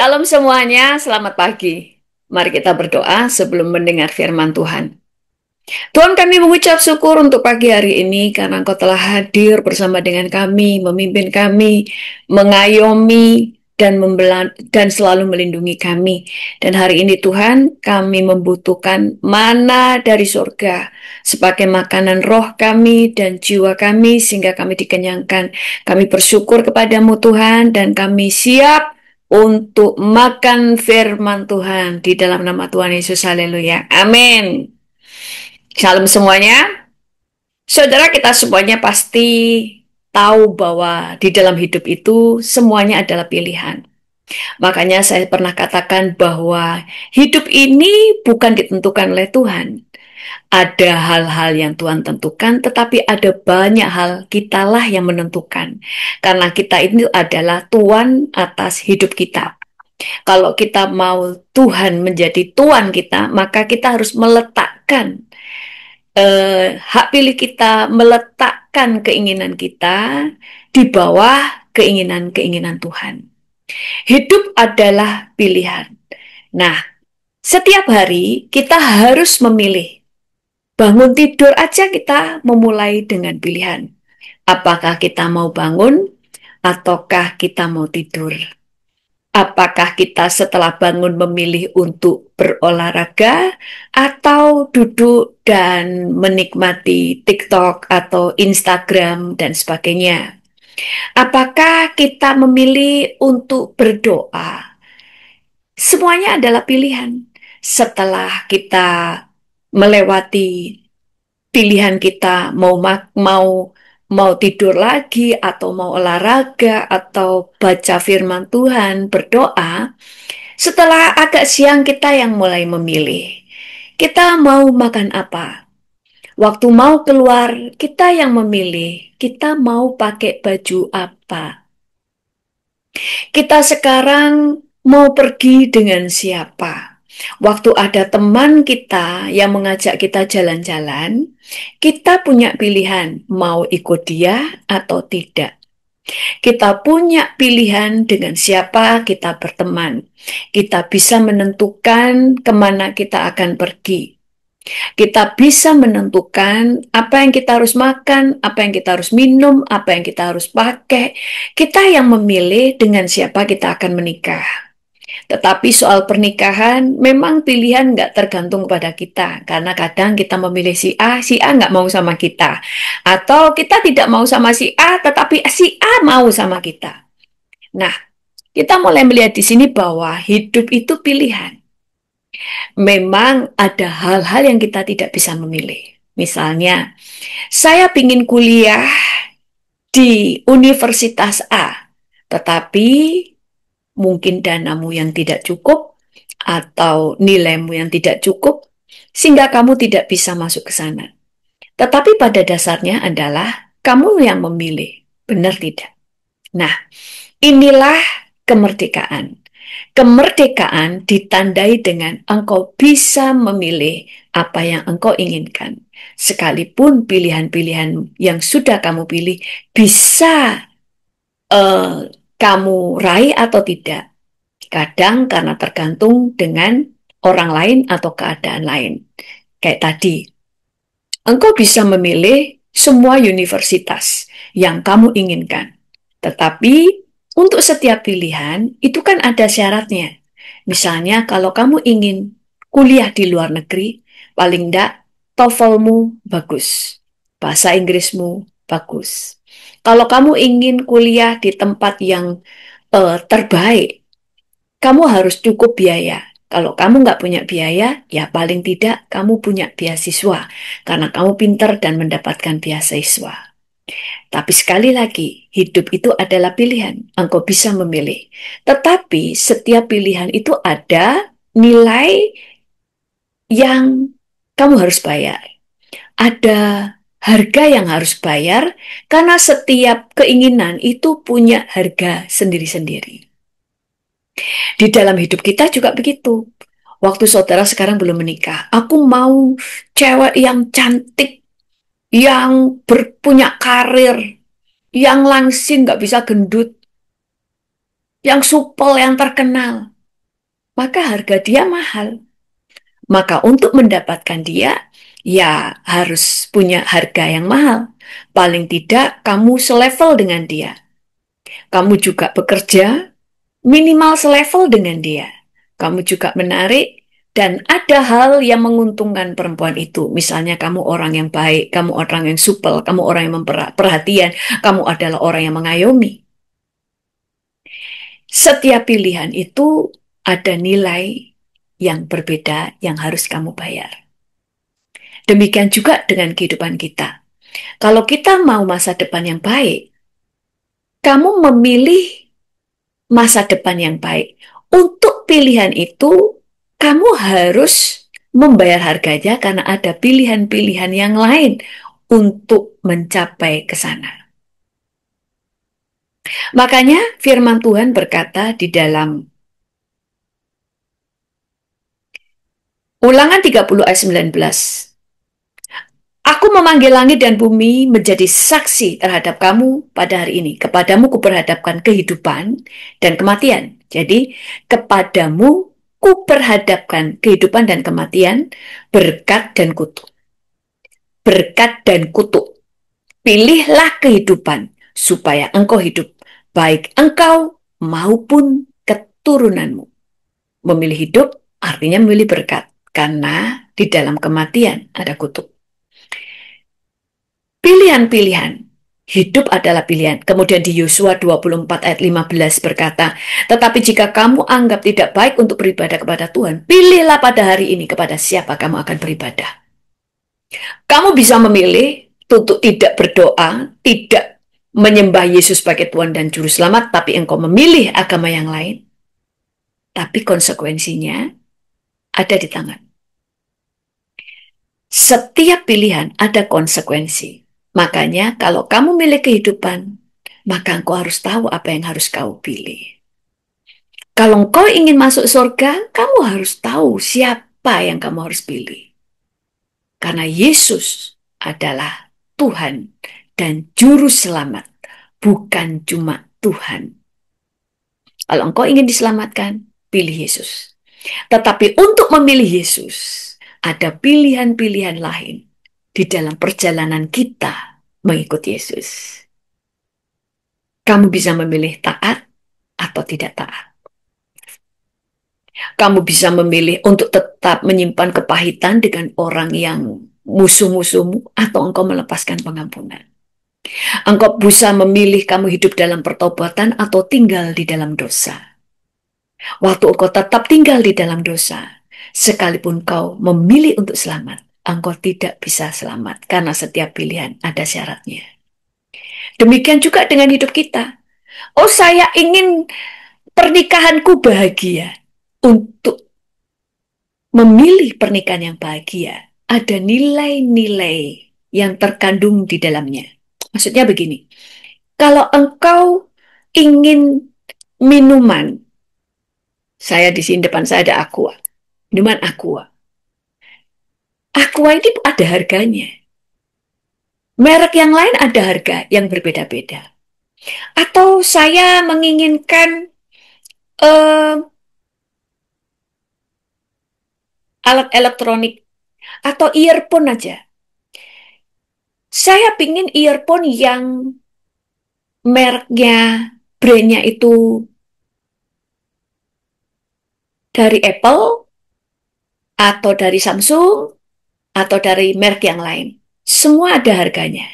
Shalom semuanya, selamat pagi. Mari kita berdoa sebelum mendengar firman Tuhan. Tuhan, kami mengucap syukur untuk pagi hari ini karena Engkau telah hadir bersama dengan kami, memimpin kami, mengayomi dan selalu melindungi kami. Dan hari ini Tuhan, kami membutuhkan mana dari surga sebagai makanan roh kami dan jiwa kami sehingga kami dikenyangkan. Kami bersyukur kepadamu Tuhan dan kami siap untuk makan firman Tuhan di dalam nama Tuhan Yesus. Haleluya. Amin. Shalom semuanya. Saudara, kita semuanya pasti tahu bahwa di dalam hidup itu semuanya adalah pilihan. Makanya saya pernah katakan bahwa hidup ini bukan ditentukan oleh Tuhan. Ada hal-hal yang Tuhan tentukan, tetapi ada banyak hal kitalah yang menentukan. Karena kita ini adalah Tuhan atas hidup kita. Kalau kita mau Tuhan menjadi Tuhan kita, maka kita harus meletakkan hak pilih kita, meletakkan keinginan kita di bawah keinginan-keinginan Tuhan. Hidup adalah pilihan. Nah, setiap hari kita harus memilih. Bangun tidur aja kita memulai dengan pilihan. Apakah kita mau bangun ataukah kita mau tidur? Apakah kita setelah bangun memilih untuk berolahraga atau duduk dan menikmati TikTok atau Instagram dan sebagainya? Apakah kita memilih untuk berdoa? Semuanya adalah pilihan. Setelah kita melewati pilihan kita mau tidur lagi atau mau olahraga atau baca firman Tuhan, berdoa, setelah agak siang kita yang mulai memilih. Kita mau makan apa? Waktu mau keluar, kita yang memilih. Kita mau pakai baju apa? Kita sekarang mau pergi dengan siapa? Waktu ada teman kita yang mengajak kita jalan-jalan, kita punya pilihan mau ikut dia atau tidak. Kita punya pilihan dengan siapa kita berteman. Kita bisa menentukan kemana kita akan pergi. Kita bisa menentukan apa yang kita harus makan, apa yang kita harus minum, apa yang kita harus pakai. Kita yang memilih dengan siapa kita akan menikah. Tetapi soal pernikahan memang pilihan nggak tergantung pada kita. Karena kadang kita memilih si A nggak mau sama kita. Atau kita tidak mau sama si A, tetapi si A mau sama kita. Nah, kita mulai melihat di sini bahwa hidup itu pilihan. Memang ada hal-hal yang kita tidak bisa memilih. Misalnya, saya ingin kuliah di Universitas A, tetapi mungkin danamu yang tidak cukup atau nilaimu yang tidak cukup, sehingga kamu tidak bisa masuk ke sana. Tetapi pada dasarnya adalah kamu yang memilih, benar tidak? Nah, inilah kemerdekaan. Kemerdekaan ditandai dengan engkau bisa memilih apa yang engkau inginkan. Sekalipun pilihan-pilihan yang sudah kamu pilih bisa eh, kamu raih atau tidak. Kadang karena tergantung dengan orang lain atau keadaan lain. Kayak tadi, engkau bisa memilih semua universitas yang kamu inginkan. Tetapi untuk setiap pilihan itu kan ada syaratnya. Misalnya kalau kamu ingin kuliah di luar negeri, paling enggak TOEFL-mu bagus, bahasa Inggrismu bagus. Kalau kamu ingin kuliah di tempat yang terbaik, kamu harus cukup biaya. Kalau kamu nggak punya biaya, ya paling tidak kamu punya beasiswa. Karena kamu pintar dan mendapatkan beasiswa. Tapi sekali lagi, hidup itu adalah pilihan. Engkau bisa memilih. Tetapi setiap pilihan itu ada nilai yang kamu harus bayar. Ada harga yang harus bayar karena setiap keinginan itu punya harga sendiri-sendiri. Di dalam hidup kita juga begitu. Waktu saudara sekarang belum menikah, aku mau cewek yang cantik, yang punya karir, yang langsing, nggak bisa gendut. yang supel, yang terkenal, maka harga dia mahal. Maka untuk mendapatkan dia, ya harus punya harga yang mahal. Paling tidak kamu selevel dengan dia. Kamu juga bekerja minimal selevel dengan dia. Kamu juga menarik dan ada hal yang menguntungkan perempuan itu. Misalnya kamu orang yang baik, kamu orang yang supel, kamu orang yang memperhatian, kamu adalah orang yang mengayomi. Setiap pilihan itu ada nilai yang berbeda yang harus kamu bayar. Demikian juga dengan kehidupan kita. Kalau kita mau masa depan yang baik, kamu memilih masa depan yang baik. Untuk pilihan itu, kamu harus membayar harganya karena ada pilihan-pilihan yang lain untuk mencapai ke sana. Makanya firman Tuhan berkata di dalam Ulangan 30 ayat 19. Aku memanggil langit dan bumi menjadi saksi terhadap kamu pada hari ini. Kepadamu kuperhadapkan kehidupan dan kematian. Jadi, kepadamu kuperhadapkan kehidupan dan kematian, berkat dan kutuk. Berkat dan kutuk. Pilihlah kehidupan supaya engkau hidup, baik engkau maupun keturunanmu. Memilih hidup artinya memilih berkat, karena di dalam kematian ada kutuk. Pilihan-pilihan. Hidup adalah pilihan. Kemudian di Yosua 24 ayat 15 berkata, tetapi jika kamu anggap tidak baik untuk beribadah kepada Tuhan, pilihlah pada hari ini kepada siapa kamu akan beribadah. Kamu bisa memilih untuk tidak berdoa, tidak menyembah Yesus sebagai Tuhan dan Juru Selamat, tapi engkau memilih agama yang lain. Tapi konsekuensinya ada di tangan. Setiap pilihan ada konsekuensi. Makanya kalau kamu milih kehidupan, maka engkau harus tahu apa yang harus kau pilih. Kalau engkau ingin masuk surga, kamu harus tahu siapa yang kamu harus pilih. Karena Yesus adalah Tuhan dan Juru Selamat, bukan cuma Tuhan. Kalau engkau ingin diselamatkan, pilih Yesus. Tetapi untuk memilih Yesus, ada pilihan-pilihan lain di dalam perjalanan kita mengikuti Yesus. Kamu bisa memilih taat atau tidak taat. Kamu bisa memilih untuk tetap menyimpan kepahitan dengan orang yang musuh-musuhmu atau engkau melepaskan pengampunan. Engkau bisa memilih kamu hidup dalam pertobatan atau tinggal di dalam dosa. Waktu engkau tetap tinggal di dalam dosa, sekalipun kau memilih untuk selamat, engkau tidak bisa selamat karena setiap pilihan ada syaratnya. Demikian juga dengan hidup kita. Oh, saya ingin pernikahanku bahagia. Untuk memilih pernikahan yang bahagia, ada nilai-nilai yang terkandung di dalamnya. Maksudnya begini, kalau engkau ingin minuman, saya di sini depan saya ada Aqua, minuman Aqua. Aqua ini ada harganya. Merek yang lain ada harga yang berbeda-beda. Atau saya menginginkan eh, alat elektronik atau earphone aja. Saya pingin earphone yang mereknya, brandnya itu dari Apple, atau dari Samsung, atau dari merek yang lain. Semua ada harganya.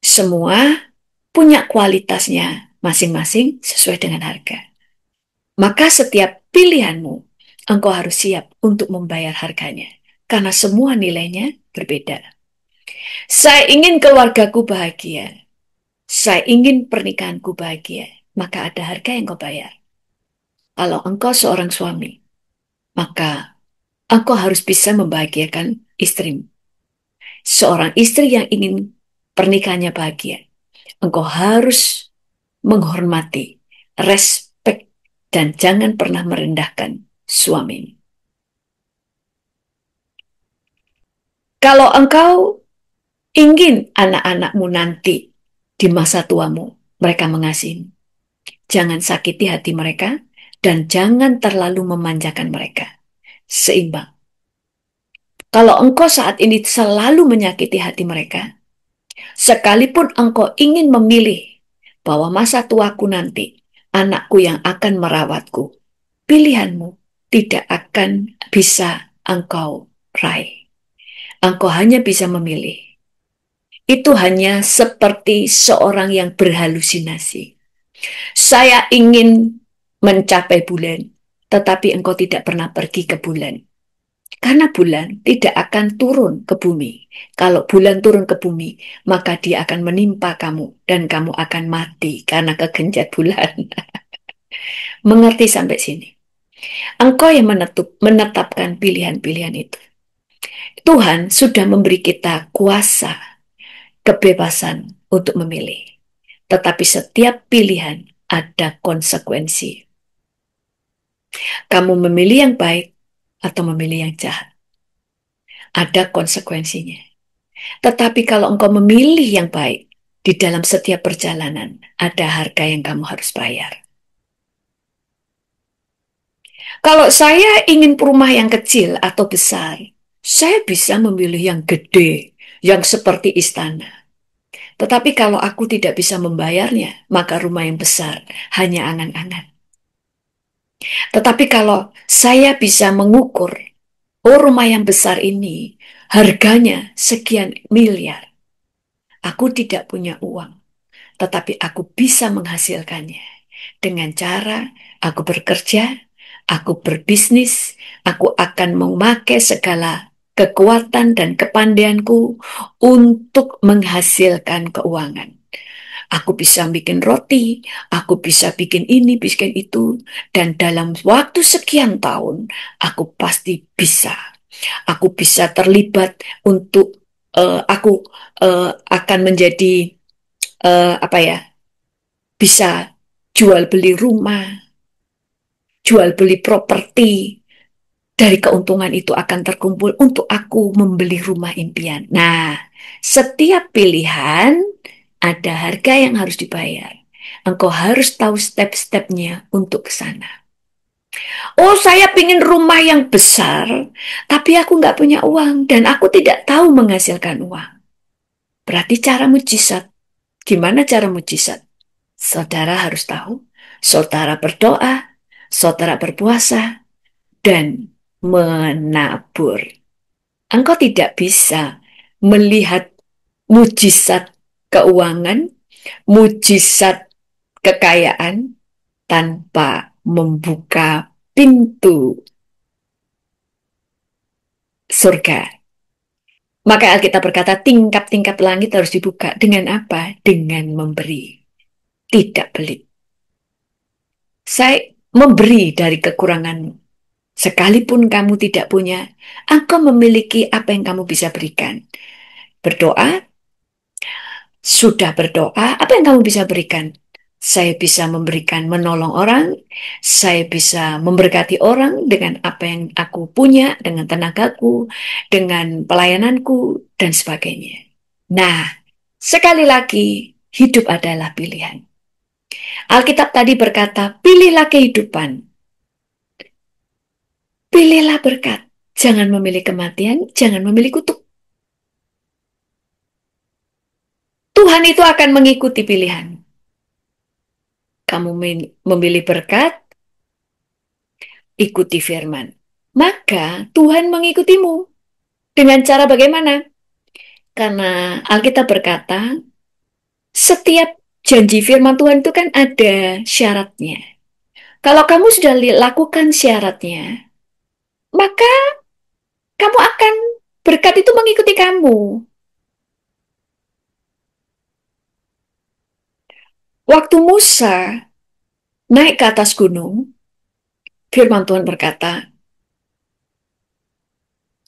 Semua punya kualitasnya masing-masing sesuai dengan harga. Maka setiap pilihanmu, engkau harus siap untuk membayar harganya. Karena semua nilainya berbeda. Saya ingin keluargaku bahagia. Saya ingin pernikahanku bahagia. Maka ada harga yang kau bayar. Kalau engkau seorang suami, maka engkau harus bisa membahagiakan istrimu. Seorang istri yang ingin pernikahannya bahagia, engkau harus menghormati, respek, dan jangan pernah merendahkan suamimu. Kalau engkau ingin anak-anakmu nanti di masa tuamu, mereka mengasihimu, jangan sakiti hati mereka, dan jangan terlalu memanjakan mereka. Seimbang. Kalau engkau saat ini selalu menyakiti hati mereka, sekalipun engkau ingin memilih bahwa masa tuaku nanti, anakku yang akan merawatku, pilihanmu tidak akan bisa engkau raih. Engkau hanya bisa memilih. Itu hanya seperti seorang yang berhalusinasi. Saya ingin mencapai bulan, tetapi engkau tidak pernah pergi ke bulan. Karena bulan tidak akan turun ke bumi. Kalau bulan turun ke bumi, maka dia akan menimpa kamu dan kamu akan mati karena kegenjat bulan. Mengerti sampai sini? Engkau yang menetapkan pilihan-pilihan itu. Tuhan sudah memberi kita kuasa, kebebasan untuk memilih. Tetapi setiap pilihan ada konsekuensi. Kamu memilih yang baik atau memilih yang jahat. Ada konsekuensinya. Tetapi kalau engkau memilih yang baik, di dalam setiap perjalanan ada harga yang kamu harus bayar. Kalau saya ingin rumah yang kecil atau besar, saya bisa memilih yang gede, yang seperti istana. Tetapi kalau aku tidak bisa membayarnya, maka rumah yang besar hanya angan-angan. Tetapi kalau saya bisa mengukur, oh rumah yang besar ini harganya sekian miliar. Aku tidak punya uang, tetapi aku bisa menghasilkannya. Dengan cara aku bekerja, aku berbisnis, aku akan memakai segala kekuatan dan kepandaianku untuk menghasilkan keuangan. Aku bisa bikin roti, aku bisa bikin ini, bikin itu, dan dalam waktu sekian tahun, aku pasti bisa. Aku bisa terlibat untuk aku akan menjadi apa ya? Bisa jual beli rumah, jual beli properti. Dari keuntungan itu akan terkumpul untuk aku membeli rumah impian. Nah, setiap pilihan ada harga yang harus dibayar. Engkau harus tahu step-stepnya untuk ke sana. Oh, saya pingin rumah yang besar, tapi aku nggak punya uang dan aku tidak tahu menghasilkan uang. Berarti cara mujizat. Gimana cara mujizat? Saudara harus tahu. Saudara berdoa, saudara berpuasa, dan menabur. Engkau tidak bisa melihat mujizat keuangan, mujizat kekayaan tanpa membuka pintu surga. Maka Alkitab berkata tingkap-tingkap langit harus dibuka. Dengan apa? Dengan memberi. Tidak pelit. Saya memberi dari kekuranganmu. Sekalipun kamu tidak punya, engkau memiliki apa yang kamu bisa berikan. Berdoa, sudah berdoa, apa yang kamu bisa berikan? Saya bisa memberikan menolong orang, saya bisa memberkati orang dengan apa yang aku punya, dengan tenagaku, dengan pelayananku, dan sebagainya. Nah, sekali lagi, hidup adalah pilihan. Alkitab tadi berkata, pilihlah kehidupan, pilihlah berkat. Jangan memilih kematian, jangan memilih kutuk. Tuhan itu akan mengikuti pilihan. Kamu memilih berkat, ikuti firman. Maka Tuhan mengikutimu. Dengan cara bagaimana? Karena Alkitab berkata, setiap janji firman Tuhan itu kan ada syaratnya. Kalau kamu sudah lakukan syaratnya, maka kamu akan berkat itu mengikuti kamu. Waktu Musa naik ke atas gunung, firman Tuhan berkata,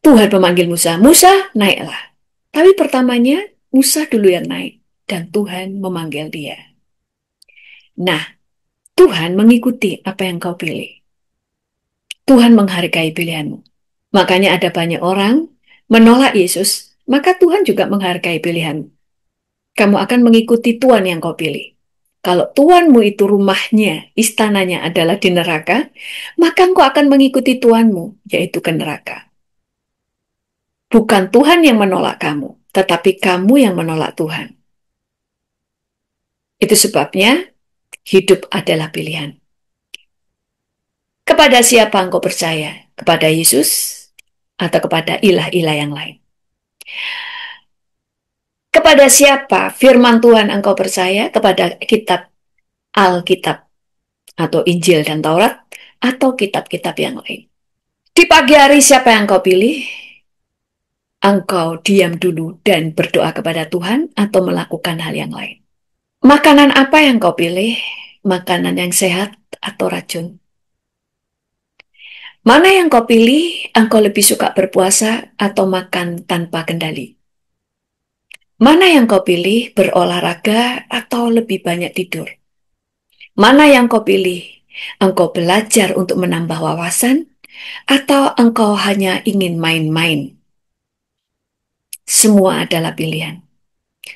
Tuhan memanggil Musa, Musa naiklah. Tapi pertamanya Musa dulu yang naik dan Tuhan memanggil dia. Nah, Tuhan mengikuti apa yang kau pilih. Tuhan menghargai pilihanmu. Makanya ada banyak orang menolak Yesus, maka Tuhan juga menghargai pilihanmu. Kamu akan mengikuti Tuhan yang kau pilih. Kalau Tuhanmu itu rumahnya, istananya adalah di neraka, maka engkau akan mengikuti Tuhanmu, yaitu ke neraka. Bukan Tuhan yang menolak kamu, tetapi kamu yang menolak Tuhan. Itu sebabnya hidup adalah pilihan. Kepada siapa engkau percaya? Kepada Yesus atau kepada ilah-ilah yang lain? Kepada siapa firman Tuhan engkau percaya? Kepada kitab Alkitab atau Injil dan Taurat atau kitab-kitab yang lain? Di pagi hari siapa yang engkau pilih? Engkau diam dulu dan berdoa kepada Tuhan atau melakukan hal yang lain? Makanan apa yang kau pilih? Makanan yang sehat atau racun? Mana yang kau pilih? Engkau lebih suka berpuasa atau makan tanpa kendali? Mana yang kau pilih? Berolahraga atau lebih banyak tidur? Mana yang kau pilih? Engkau belajar untuk menambah wawasan atau engkau hanya ingin main-main? Semua adalah pilihan.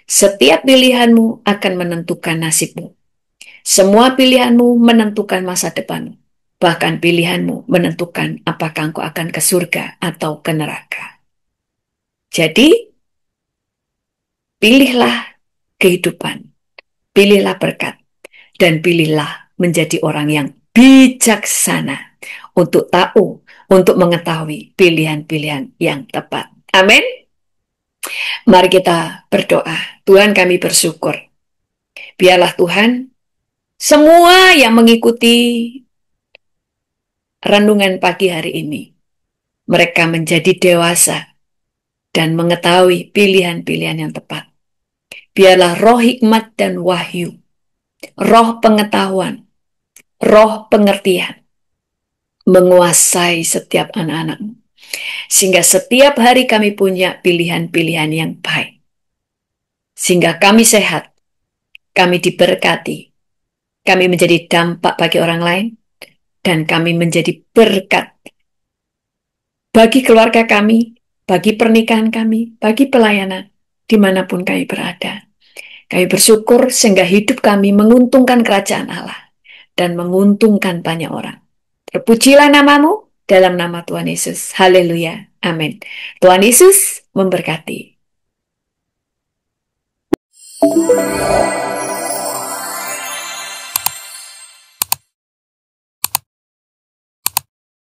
Setiap pilihanmu akan menentukan nasibmu. Semua pilihanmu menentukan masa depanmu. Bahkan pilihanmu menentukan apakah engkau akan ke surga atau ke neraka. Jadi, pilihlah kehidupan, pilihlah berkat, dan pilihlah menjadi orang yang bijaksana untuk tahu, untuk mengetahui pilihan-pilihan yang tepat. Amin. Mari kita berdoa. Tuhan, kami bersyukur. Biarlah Tuhan, semua yang mengikuti renungan pagi hari ini, mereka menjadi dewasa dan mengetahui pilihan-pilihan yang tepat. Biarlah roh hikmat dan wahyu, roh pengetahuan, roh pengertian menguasai setiap anak-anakmu. Sehingga setiap hari kami punya pilihan-pilihan yang baik. Sehingga kami sehat, kami diberkati, kami menjadi dampak bagi orang lain, dan kami menjadi berkat bagi keluarga kami, bagi pernikahan kami, bagi pelayanan, dimanapun kami berada. Kami bersyukur sehingga hidup kami menguntungkan kerajaan Allah dan menguntungkan banyak orang. Terpujilah namamu dalam nama Tuhan Yesus. Haleluya. Amin. Tuhan Yesus memberkati.